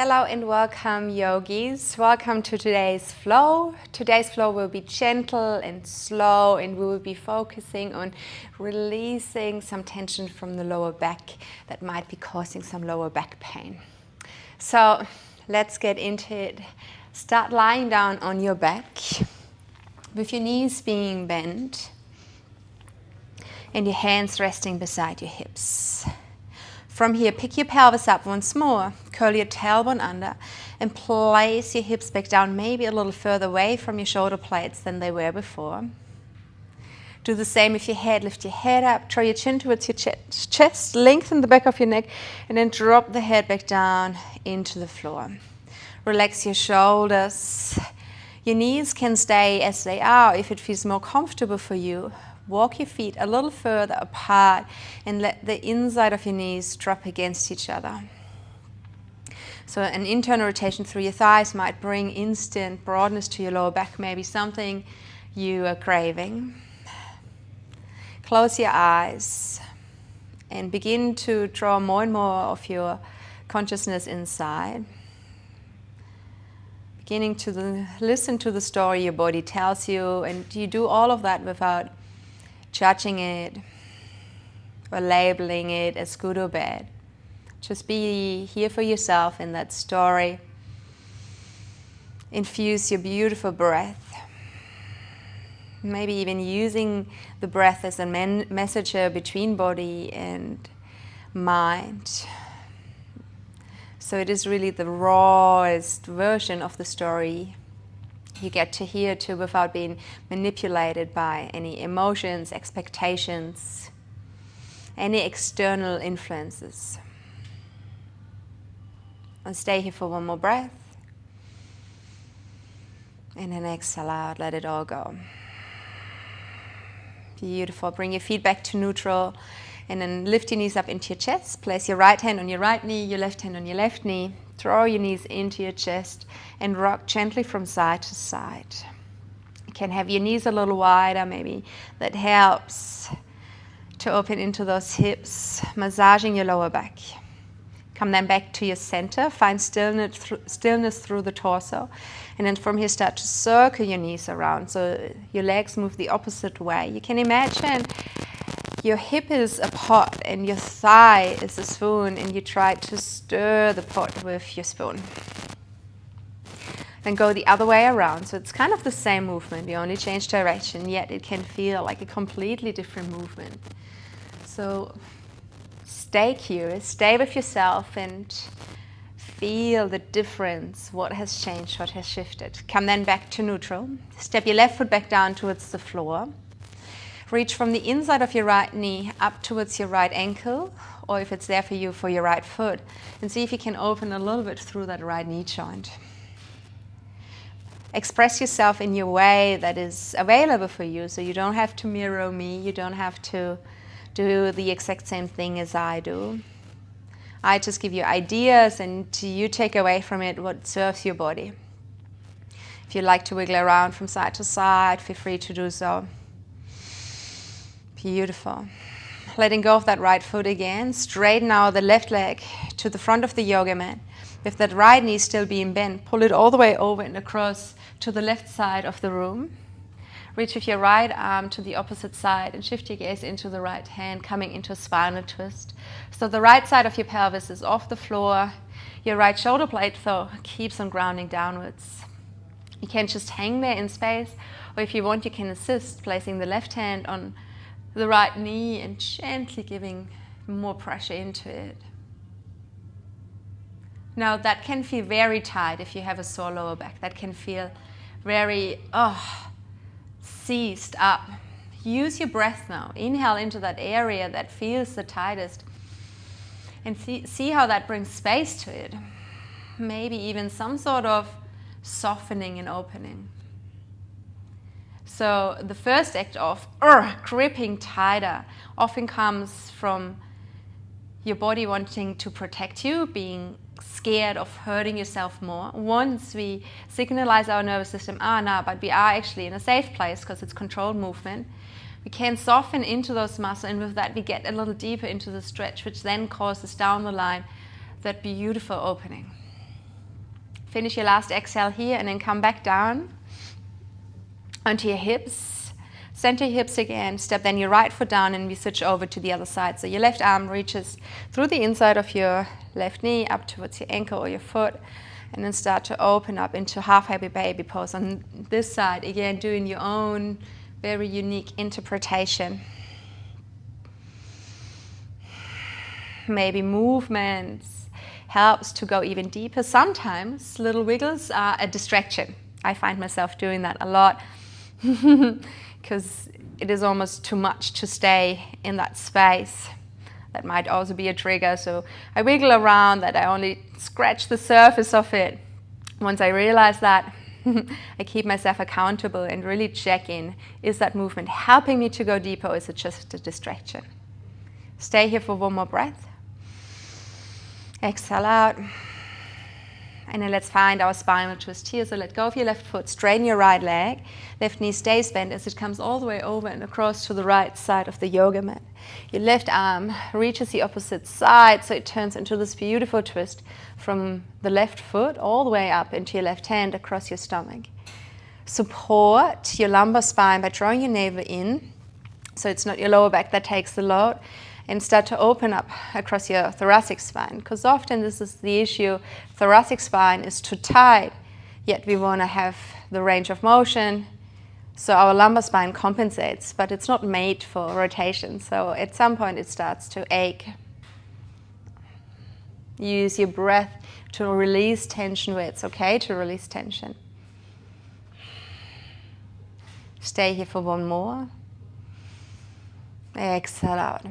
Hello and welcome, yogis. Welcome to today's flow. Today's flow will be gentle and slow, and we will be focusing on releasing some tension from the lower back that might be causing some lower back pain. So let's get into it. Start lying down on your back with your knees being bent and your hands resting beside your hips. From here, pick your pelvis up once more, curl your tailbone under, and place your hips back down, maybe a little further away from your shoulder blades than they were before. Do the same with your head. Lift your head up, draw your chin towards your chest, lengthen the back of your neck, and then drop the head back down into the floor. Relax your shoulders. Your knees can stay as they are if it feels more comfortable for you. Walk your feet a little further apart and let the inside of your knees drop against each other. So an internal rotation through your thighs might bring instant broadness to your lower back, maybe something you are craving. Close your eyes and begin to draw more and more of your consciousness inside. Beginning to listen to the story your body tells you, and you do all of that without judging it or labeling it as good or bad. Just be here for yourself in that story. Infuse your beautiful breath. Maybe even using the breath as a messenger between body and mind. So it is really the rawest version of the story you get to hear too, without being manipulated by any emotions, expectations, any external influences. And stay here for one more breath. And then exhale out, let it all go. Beautiful. Bring your feet back to neutral. And then lift your knees up into your chest. Place your right hand on your right knee, your left hand on your left knee. Draw your knees into your chest and rock gently from side to side. You can have your knees a little wider, maybe that helps to open into those hips, massaging your lower back. Come then back to your center, find stillness through the torso, and then from here start to circle your knees around so your legs move the opposite way. You can imagine your hip is a pot and your thigh is a spoon, and you try to stir the pot with your spoon. Then go the other way around. So it's kind of the same movement, you only change direction, yet it can feel like a completely different movement. So stay curious, stay with yourself and feel the difference, what has changed, what has shifted. Come then back to neutral. Step your left foot back down towards the floor. Reach from the inside of your right knee up towards your right ankle, or if it's there for you, for your right foot, and see if you can open a little bit through that right knee joint. Express yourself in your way that is available for you, so you don't have to mirror me, you don't have to do the exact same thing as I do. I just give you ideas and you take away from it what serves your body. If you like to wiggle around from side to side, feel free to do so. Beautiful. Letting go of that right foot again. Straighten now the left leg to the front of the yoga mat. With that right knee still being bent, pull it all the way over and across to the left side of the room. Reach with your right arm to the opposite side and shift your gaze into the right hand, coming into a spinal twist. So the right side of your pelvis is off the floor. Your right shoulder blade, though, keeps on grounding downwards. You can just hang there in space, or if you want, you can assist, placing the left hand on the right knee and gently giving more pressure into it. Now that can feel very tight if you have a sore lower back. That can feel very seized up. Use your breath now. Inhale into that area that feels the tightest and see how that brings space to it. Maybe even some sort of softening and opening. So the first act of gripping tighter often comes from your body wanting to protect you, being scared of hurting yourself more. Once we signalize our nervous system, but we are actually in a safe place because it's controlled movement, we can soften into those muscles, and with that we get a little deeper into the stretch, which then causes down the line that beautiful opening. Finish your last exhale here and then come back down onto your hips. Center your hips again. Step then your right foot down and we switch over to the other side. So your left arm reaches through the inside of your left knee up towards your ankle or your foot. And then start to open up into half happy baby pose. On this side, again, doing your own very unique interpretation. Maybe movements helps to go even deeper. Sometimes little wiggles are a distraction. I find myself doing that a lot because it is almost too much to stay in that space. That might also be a trigger. So I wiggle around that I only scratch the surface of it. Once I realize that, I keep myself accountable and really check in. Is that movement helping me to go deeper or is it just a distraction? Stay here for one more breath. Exhale out. And then let's find our spinal twist here. So let go of your left foot, straighten your right leg. Left knee stays bent as it comes all the way over and across to the right side of the yoga mat. Your left arm reaches the opposite side, so it turns into this beautiful twist from the left foot all the way up into your left hand across your stomach. Support your lumbar spine by drawing your navel in, so it's not your lower back that takes the load. And start to open up across your thoracic spine, because often this is the issue. Thoracic spine is too tight, yet we want to have the range of motion, so our lumbar spine compensates, but it's not made for rotation, so at some point it starts to ache. Use your breath to release tension where it's okay to release tension. Stay here for one more. Exhale out.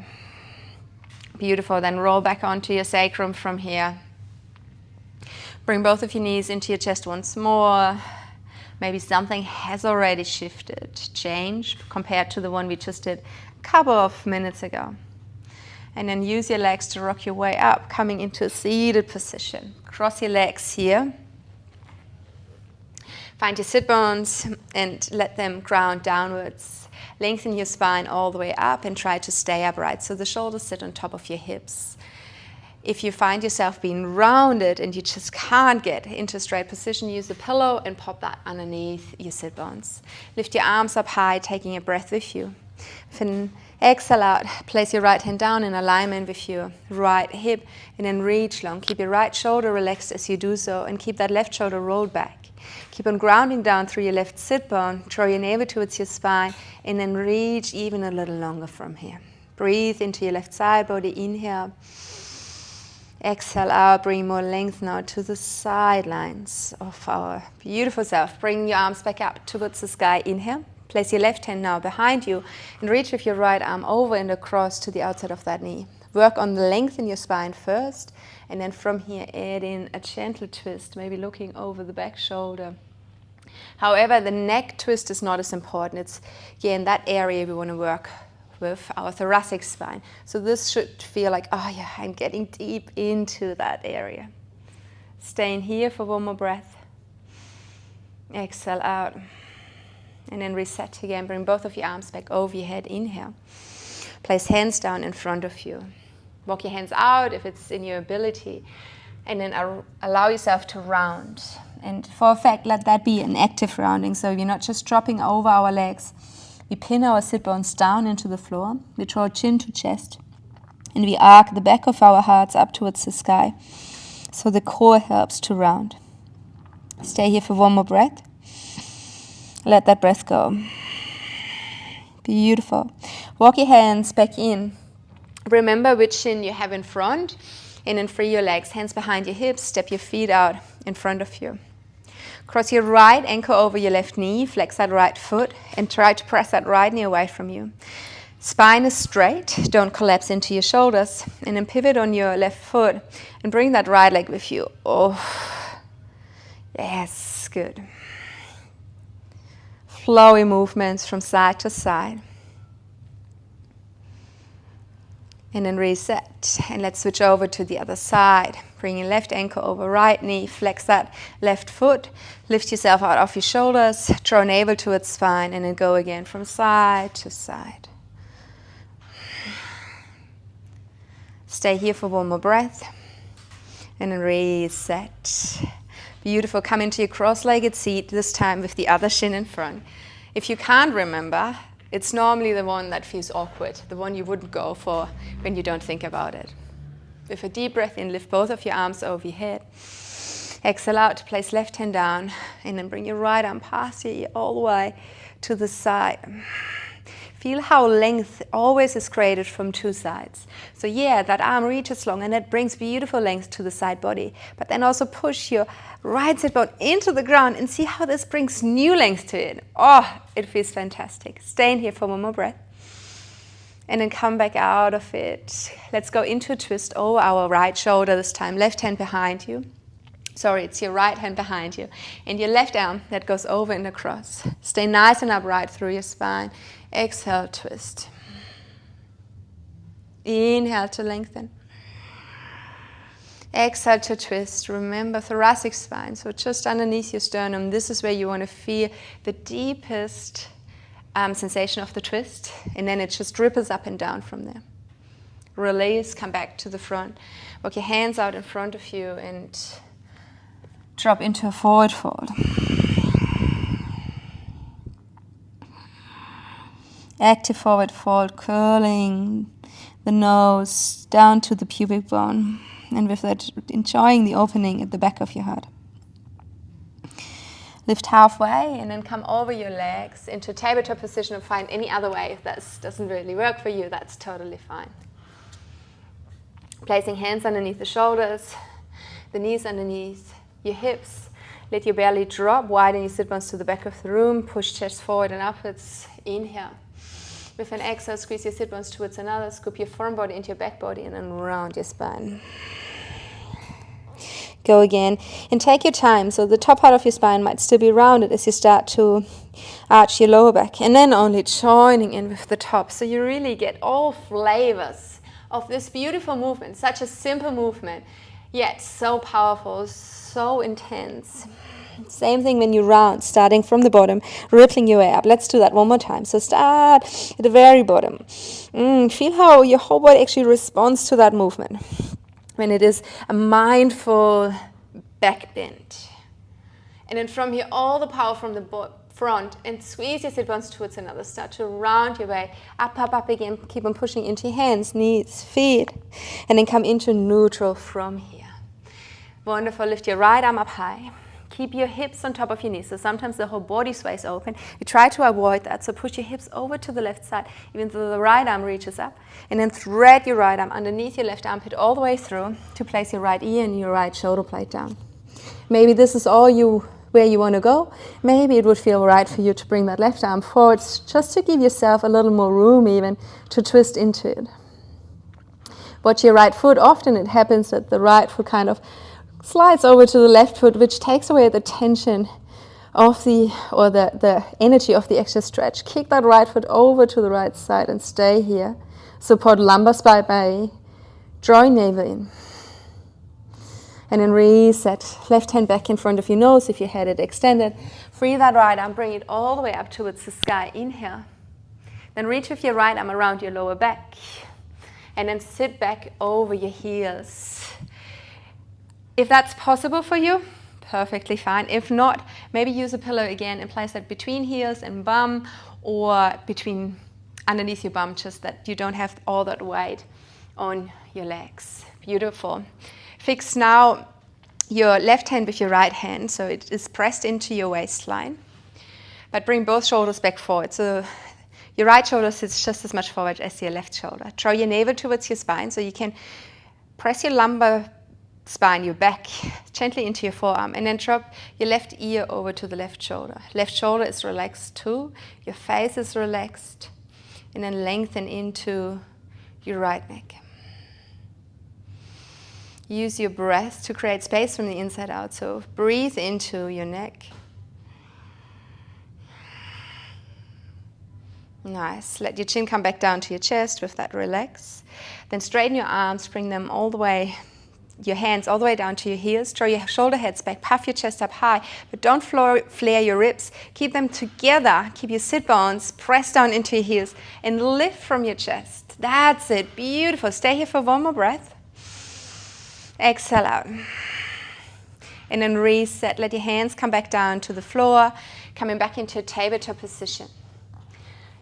Beautiful, then roll back onto your sacrum from here. Bring both of your knees into your chest once more. Maybe something has already shifted, changed compared to the one we just did a couple of minutes ago. And then use your legs to rock your way up, coming into a seated position. Cross your legs here. Find your sit bones and let them ground downwards. Lengthen your spine all the way up and try to stay upright so the shoulders sit on top of your hips. If you find yourself being rounded and you just can't get into a straight position, use a pillow and pop that underneath your sit bones. Lift your arms up high, taking a breath with you. Then exhale out, place your right hand down in alignment with your right hip and then reach long. Keep your right shoulder relaxed as you do so and keep that left shoulder rolled back. Keep on grounding down through your left sit bone, draw your navel towards your spine, and then reach even a little longer from here. Breathe into your left side body, inhale. Exhale out, bring more length now to the sidelines of our beautiful self. Bring your arms back up towards the sky, inhale. Place your left hand now behind you and reach with your right arm over and across to the outside of that knee. Work on the length in your spine first, and then from here add in a gentle twist, maybe looking over the back shoulder. However, the neck twist is not as important. It's in that area we want to work with our thoracic spine. So this should feel like, oh yeah, I'm getting deep into that area. Staying here for one more breath. Exhale out. And then reset again. Bring both of your arms back over your head. Inhale. Place hands down in front of you. Walk your hands out if it's in your ability. And then allow yourself to round. And for effect, let that be an active rounding. So we're not just dropping over our legs. We pin our sit bones down into the floor. We draw chin to chest. And we arc the back of our hearts up towards the sky. So the core helps to round. Stay here for one more breath. Let that breath go. Beautiful. Walk your hands back in. Remember which shin you have in front, and then free your legs. Hands behind your hips, step your feet out in front of you. Cross your right ankle over your left knee, flex that right foot, and try to press that right knee away from you. Spine is straight, don't collapse into your shoulders, and then pivot on your left foot and bring that right leg with you. Oh, yes, good. Flowy movements from side to side. And then reset. And let's switch over to the other side. Bring your left ankle over right knee. Flex that left foot. Lift yourself out off your shoulders. Draw navel towards spine. And then go again from side to side. Stay here for one more breath. And then reset. Beautiful. Come into your cross-legged seat, this time with the other shin in front. If you can't remember, it's normally the one that feels awkward, the one you wouldn't go for when you don't think about it. With a deep breath in, lift both of your arms over your head. Exhale out to place left hand down, and then bring your right arm past your ear all the way to the side. Feel how length always is created from two sides. So yeah, that arm reaches long and that brings beautiful length to the side body. But then also push your right side bone into the ground and see how this brings new length to it. Oh, it feels fantastic. Stay in here for one more breath. And then come back out of it. Let's go into a twist over our right shoulder this time. Left hand behind you. Sorry, it's your right hand behind you. And your left arm that goes over and across. Stay nice and upright through your spine. Exhale, twist. Inhale to lengthen. Exhale to twist. Remember thoracic spine, so just underneath your sternum. This is where you want to feel the deepest sensation of the twist. And then it just ripples up and down from there. Release, come back to the front. Walk your hands out in front of you and drop into a forward fold. Active forward fold, curling the nose down to the pubic bone. And with that, enjoying the opening at the back of your head. Lift halfway and then come over your legs into tabletop position, or find any other way. If that doesn't really work for you, that's totally fine. Placing hands underneath the shoulders, the knees underneath your hips. Let your belly drop, widen your sit bones to the back of the room. Push chest forward and upwards. Inhale. With an exhale, squeeze your sit bones towards another. Scoop your front body into your back body and then round your spine. Go again. And take your time. So the top part of your spine might still be rounded as you start to arch your lower back. And then only joining in with the top. So you really get all flavors of this beautiful movement. Such a simple movement, yet so powerful, so intense. Same thing when you round, starting from the bottom, rippling your way up. Let's do that one more time. So start at the very bottom. Feel how your whole body actually responds to that movement when it is a mindful back bend. And then from here, all the power from the front, and squeeze your sit bones towards another. Start to round your way up, up, up again. Keep on pushing into your hands, knees, feet, and then come into neutral from here. Wonderful. Lift your right arm up high. Keep your hips on top of your knees. So sometimes the whole body sways open. You try to avoid that. So push your hips over to the left side, even though the right arm reaches up. And then thread your right arm underneath your left armpit all the way through to place your right ear and your right shoulder blade down. Maybe this is where you want to go. Maybe it would feel right for you to bring that left arm forward, just to give yourself a little more room even to twist into it. Watch your right foot. Often it happens that the right foot kind of slides over to the left foot, which takes away the tension of the energy of the extra stretch. Kick that right foot over to the right side and stay here. Support lumbar spine by drawing navel in. And then reset. Left hand back in front of your nose if you had it extended. Free that right arm, bring it all the way up towards the sky. Inhale. Then reach with your right arm around your lower back. And then sit back over your heels. If that's possible for you, perfectly fine. If not, maybe use a pillow again and place that between heels and bum, or underneath your bum, just that you don't have all that weight on your legs. Beautiful. Fix now your left hand with your right hand, so it is pressed into your waistline. But bring both shoulders back forward. So your right shoulder sits just as much forward as your left shoulder. Draw your navel towards your spine, so you can press your lumbar spine, your back, gently into your forearm, and then drop your left ear over to the left shoulder. Left shoulder is relaxed too. Your face is relaxed. And then lengthen into your right neck. Use your breath to create space from the inside out. So breathe into your neck. Nice. Let your chin come back down to your chest with that relax. Then straighten your arms, bring them all the way, your hands all the way down to your heels. Draw your shoulder heads back, puff your chest up high, but don't flare your ribs. Keep them together. Keep your sit bones pressed down into your heels and lift from your chest. That's it. Beautiful. Stay here for one more breath. Exhale out. And then reset. Let your hands come back down to the floor, coming back into a tabletop position.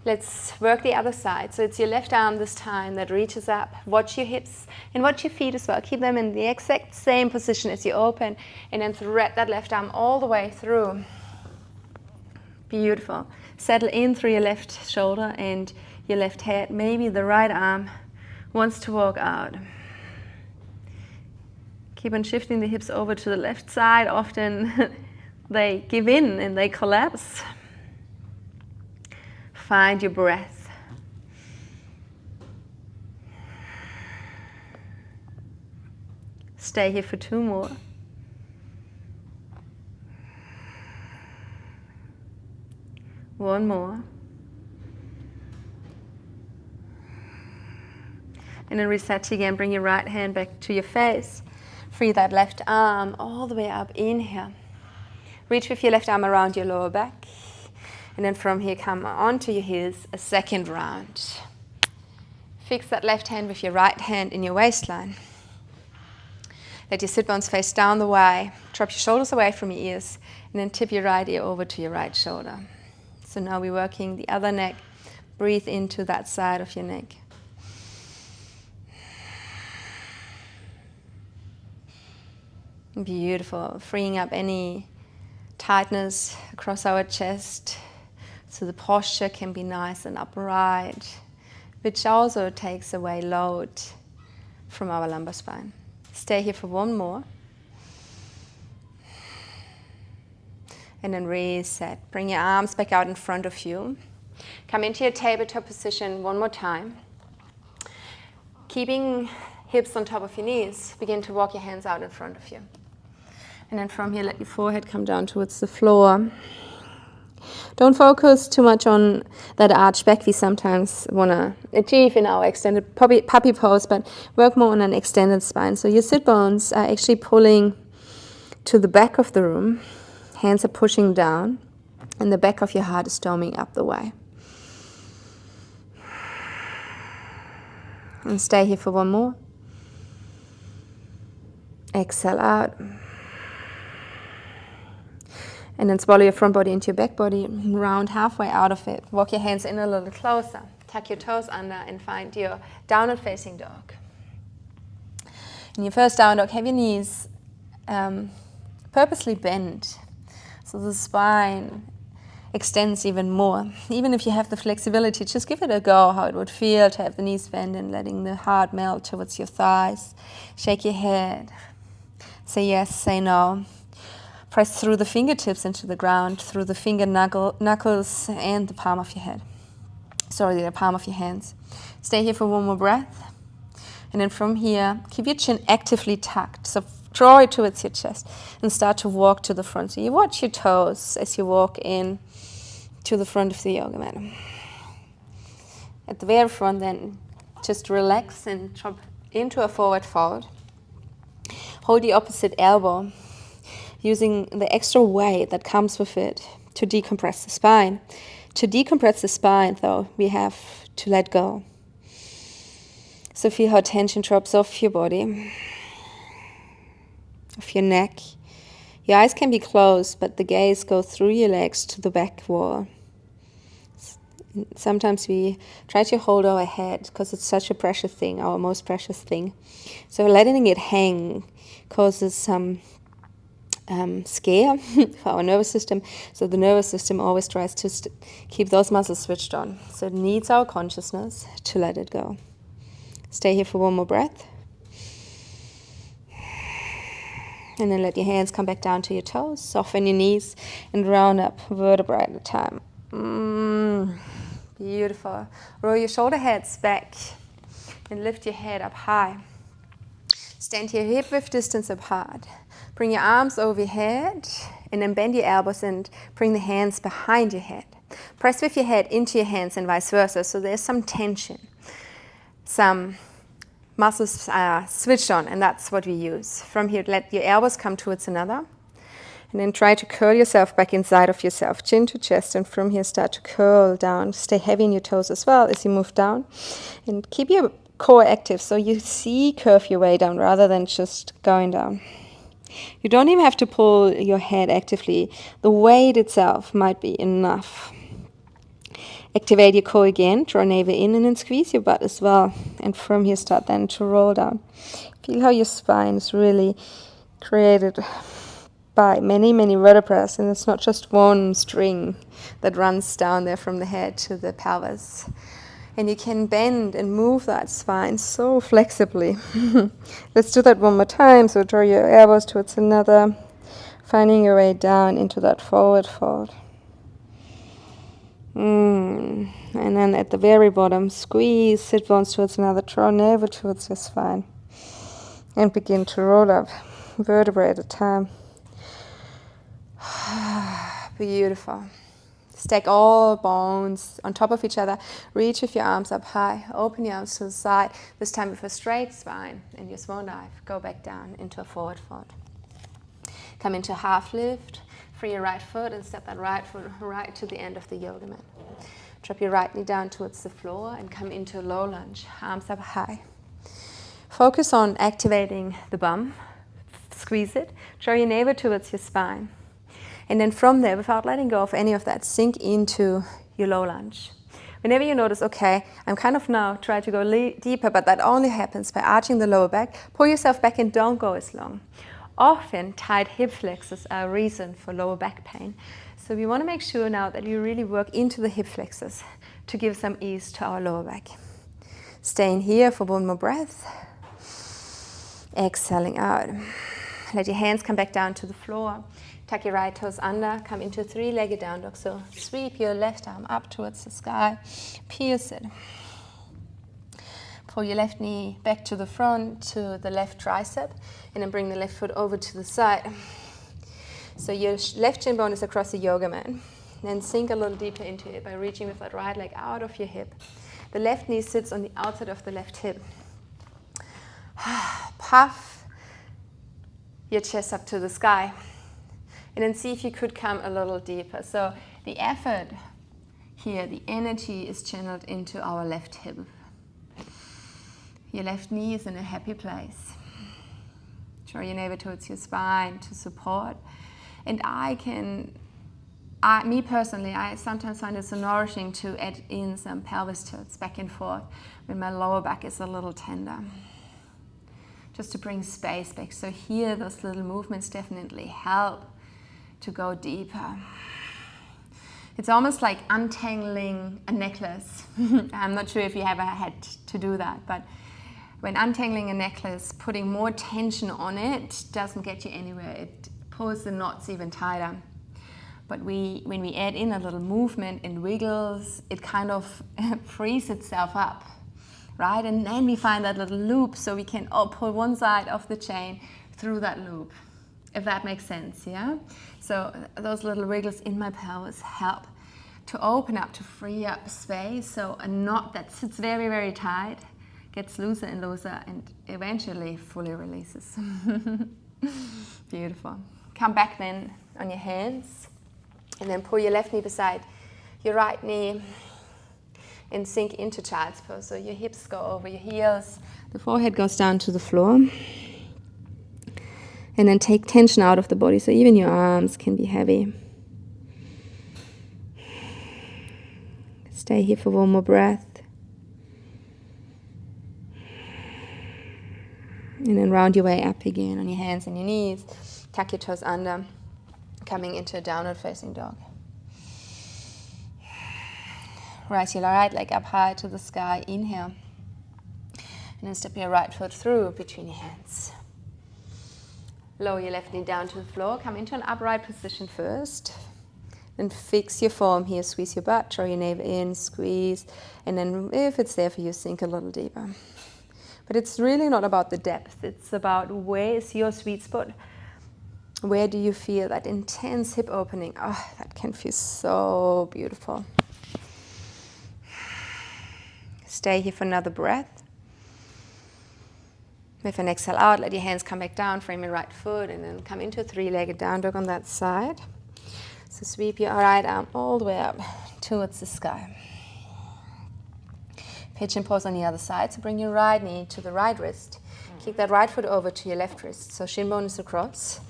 Let's work the other side. So it's your left arm this time that reaches up. Watch your hips and watch your feet as well. Keep them in the exact same position as you open, and then thread that left arm all the way through. Beautiful. Settle in through your left shoulder and your left head. Maybe the right arm wants to walk out. Keep on shifting the hips over to the left side. Often they give in and they collapse. Find your breath. Stay here for 2 more. One more. And then reset again. Bring your right hand back to your face. Free that left arm all the way up. Inhale. Reach with your left arm around your lower back. And then from here, come onto your heels, a second round. Fix that left hand with your right hand in your waistline. Let your sit bones face down the way. Drop your shoulders away from your ears. And then tip your right ear over to your right shoulder. So now we're working the other neck. Breathe into that side of your neck. Beautiful. Freeing up any tightness across our chest. So the posture can be nice and upright, which also takes away load from our lumbar spine. Stay here for 1 more. And then reset. Bring your arms back out in front of you. Come into your tabletop position 1 more time. Keeping hips on top of your knees, begin to walk your hands out in front of you. And then from here, let your forehead come down towards the floor. Don't focus too much on that arch back we sometimes want to achieve in our extended puppy pose, but work more on an extended spine. So your sit bones are actually pulling to the back of the room. Hands are pushing down, and the back of your heart is doming up the way. And stay here for 1 more. Exhale out. And then swallow your front body into your back body, round halfway out of it. Walk your hands in a little closer. Tuck your toes under and find your downward facing dog. In your first down dog, have your knees purposely bent. So the spine extends even more. Even if you have the flexibility, just give it a go, how it would feel to have the knees bent and letting the heart melt towards your thighs. Shake your head. Say yes, say no. Press through the fingertips into the ground, through the finger knuckles and the palm of your head. Sorry, the palm of your hands. Stay here for 1 more breath. And then from here, keep your chin actively tucked. So draw it towards your chest and start to walk to the front. So you watch your toes as you walk in to the front of the yoga mat. At the very front then, just relax and drop into a forward fold. Hold the opposite elbow, using the extra weight that comes with it to decompress the spine. To decompress the spine, though, we have to let go. So feel how tension drops off your body, off your neck. Your eyes can be closed, but the gaze goes through your legs to the back wall. Sometimes we try to hold our head because it's such a precious thing, our most precious thing. So letting it hang causes some scare for our nervous system. So the nervous system always tries to keep those muscles switched on. So it needs our consciousness to let it go. Stay here for 1 more breath. And then let your hands come back down to your toes. Soften your knees and round up vertebra at a time. Beautiful. Roll your shoulder heads back and lift your head up high. Stand here hip width distance apart. Bring your arms over your head and then bend your elbows and bring the hands behind your head. Press with your head into your hands and vice versa. So there's some tension. Some muscles are switched on, and that's what we use. From here, let your elbows come towards another. And then try to curl yourself back inside of yourself, chin to chest. And from here, start to curl down. Stay heavy in your toes as well as you move down. And keep your core active so you curve your way down rather than just going down. You don't even have to pull your head actively. The weight itself might be enough. Activate your core again, draw navel in and then squeeze your butt as well. And from here start then to roll down. Feel how your spine is really created by many, many vertebrae, and it's not just one string that runs down there from the head to the pelvis. And you can bend and move that spine so flexibly. Let's do that one more time. So draw your elbows towards another, finding your way down into that forward fold. And then at the very bottom, squeeze sit bones towards another, draw navel towards your spine. And begin to roll up, vertebrae at a time. Beautiful. Stack all bones on top of each other. Reach with your arms up high. Open your arms to the side. This time with a straight spine. And your swan dive. Go back down into a forward fold. Come into half lift. Free your right foot and step that right foot right to the end of the yoga mat. Drop your right knee down towards the floor and come into a low lunge. Arms up high. Focus on activating the bum. Squeeze it. Draw your navel towards your spine. And then from there, without letting go of any of that, sink into your low lunge. Whenever you notice, okay, I'm kind of now trying to go deeper, but that only happens by arching the lower back, pull yourself back and don't go as long. Often, tight hip flexors are a reason for lower back pain. So we want to make sure now that you really work into the hip flexors to give some ease to our lower back. Stay in here for one more breath. Exhaling out. Let your hands come back down to the floor. Tuck your right toes under, come into three-legged down dog. So sweep your left arm up towards the sky, pierce it. Pull your left knee back to the front, to the left tricep, and then bring the left foot over to the side. So your left shin bone is across the yoga mat. Then sink a little deeper into it by reaching with that right leg out of your hip. The left knee sits on the outside of the left hip. Puff your chest up to the sky. And then see if you could come a little deeper. So the effort here, the energy is channeled into our left hip. Your left knee is in a happy place. Draw your navel towards your spine to support. And me personally, I sometimes find it so nourishing to add in some pelvis tilts back and forth when my lower back is a little tender. Just to bring space back. So here, those little movements definitely help to go deeper. It's almost like untangling a necklace. I'm not sure if you ever had to do that, but when untangling a necklace, putting more tension on it doesn't get you anywhere. It pulls the knots even tighter. But when we add in a little movement and wiggles, it kind of frees itself up, right? And then we find that little loop so we can pull one side of the chain through that loop. If that makes sense, yeah? So those little wiggles in my pelvis help to open up, to free up space. So a knot that sits very, very tight gets looser and looser and eventually fully releases. Beautiful. Come back then on your hands and then pull your left knee beside your right knee and sink into child's pose. So your hips go over your heels, the forehead goes down to the floor. And then take tension out of the body, so even your arms can be heavy. Stay here for one more breath. And then round your way up again on your hands and your knees. Tuck your toes under, coming into a downward facing dog. Rise your right leg up high to the sky, inhale. And then step your right foot through between your hands. Lower your left knee down to the floor. Come into an upright position first. Then fix your form here. Squeeze your butt. Draw your navel in. Squeeze. And then if it's there for you, sink a little deeper. But it's really not about the depth. It's about where is your sweet spot. Where do you feel that intense hip opening? Oh, that can feel so beautiful. Stay here for another breath. With an exhale out, let your hands come back down, frame your right foot, and then come into a three-legged down dog on that side. So sweep your right arm all the way up towards the sky. Pigeon pose on the other side, so bring your right knee to the right wrist. Kick that right foot over to your left wrist. So shin bone is across.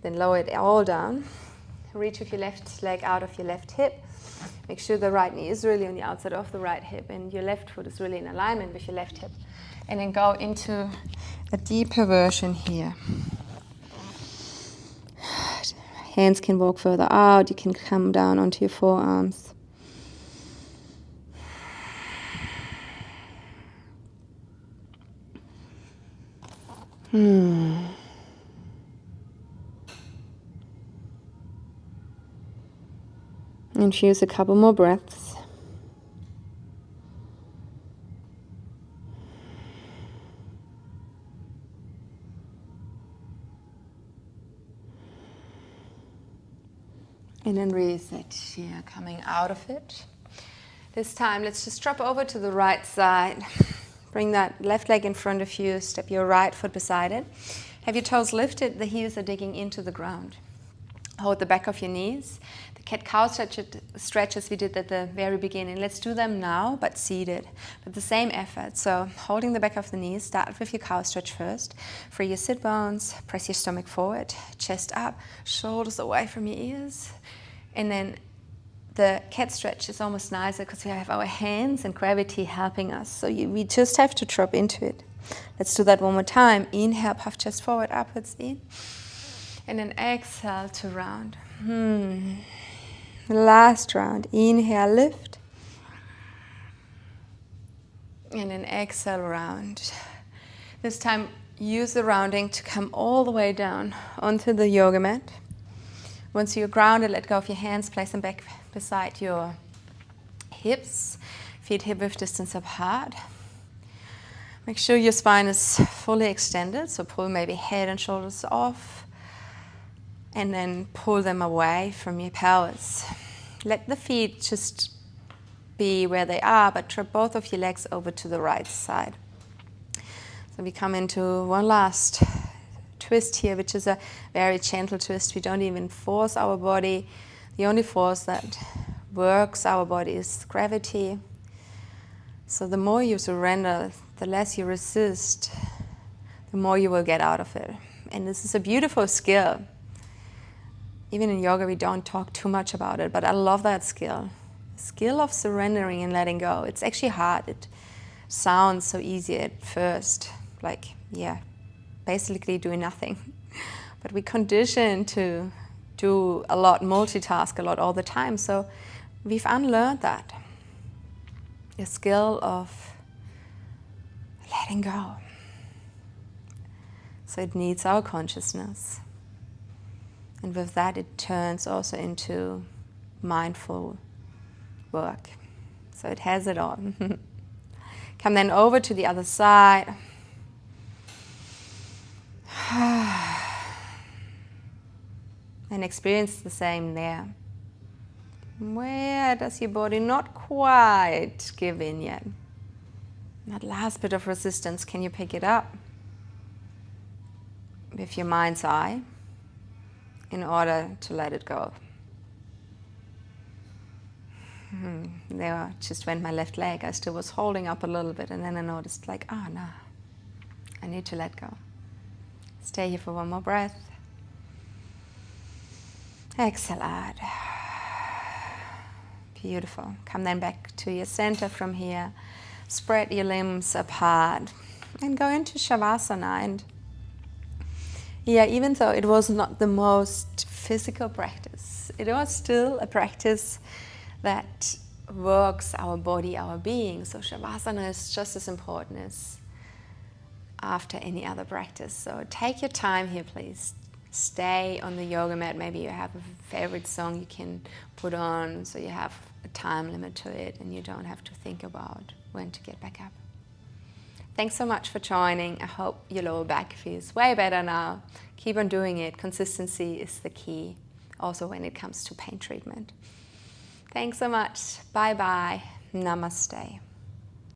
Then lower it all down. Reach with your left leg out of your left hip. Make sure the right knee is really on the outside of the right hip and your left foot is really in alignment with your left hip. And then go into a deeper version here. Hands can walk further out. You can come down onto your forearms. Infuse a couple more breaths. And then reset here, coming out of it. This time, let's just drop over to the right side. Bring that left leg in front of you, step your right foot beside it. Have your toes lifted, the heels are digging into the ground. Hold the back of your knees. The cat-cow stretches we did at the very beginning. Let's do them now, but seated. But the same effort. So holding the back of the knees, start with your cow stretch first. Free your sit bones, press your stomach forward, chest up, shoulders away from your ears. And then the cat stretch is almost nicer because we have our hands and gravity helping us. So we just have to drop into it. Let's do that one more time. Inhale, puff chest forward, upwards in. And then exhale to round. Last round. Inhale, lift. And then exhale, round. This time, use the rounding to come all the way down onto the yoga mat. Once you're grounded, let go of your hands, place them back beside your hips. Feet hip-width distance apart. Make sure your spine is fully extended, so pull maybe head and shoulders off. And then pull them away from your pelvis. Let the feet just be where they are, but drop both of your legs over to the right side. So we come into one last twist here, which is a very gentle twist. We don't even force our body. The only force that works our body is gravity. So the more you surrender, the less you resist, the more you will get out of it. And this is a beautiful skill. Even in yoga, we don't talk too much about it, but I love that skill. The skill of surrendering and letting go. It's actually hard. It sounds so easy at first, like, basically doing nothing. But we condition to do a lot, multitask a lot all the time. So we've unlearned that. The skill of letting go. So it needs our consciousness. And with that, it turns also into mindful work. So it has it all. Come then over to the other side. And experience the same there. Where does your body not quite give in yet? That last bit of resistance, can you pick it up with your mind's eye in order to let it go? There just went my left leg. I still was holding up a little bit, and then I noticed like, oh no, I need to let go. Stay here for one more breath. Exhale out. Beautiful. Come then back to your center from here. Spread your limbs apart and go into Savasana. And even though it was not the most physical practice, it was still a practice that works our body, our being. So Savasana is just as important as after any other practice. So take your time here, please. Stay on the yoga mat. Maybe you have a favorite song you can put on, so you have a time limit to it and you don't have to think about when to get back up. Thanks so much for joining. I hope your lower back feels way better now. Keep on doing it. Consistency is the key, also when it comes to pain treatment. Thanks so much. Bye-bye. Namaste.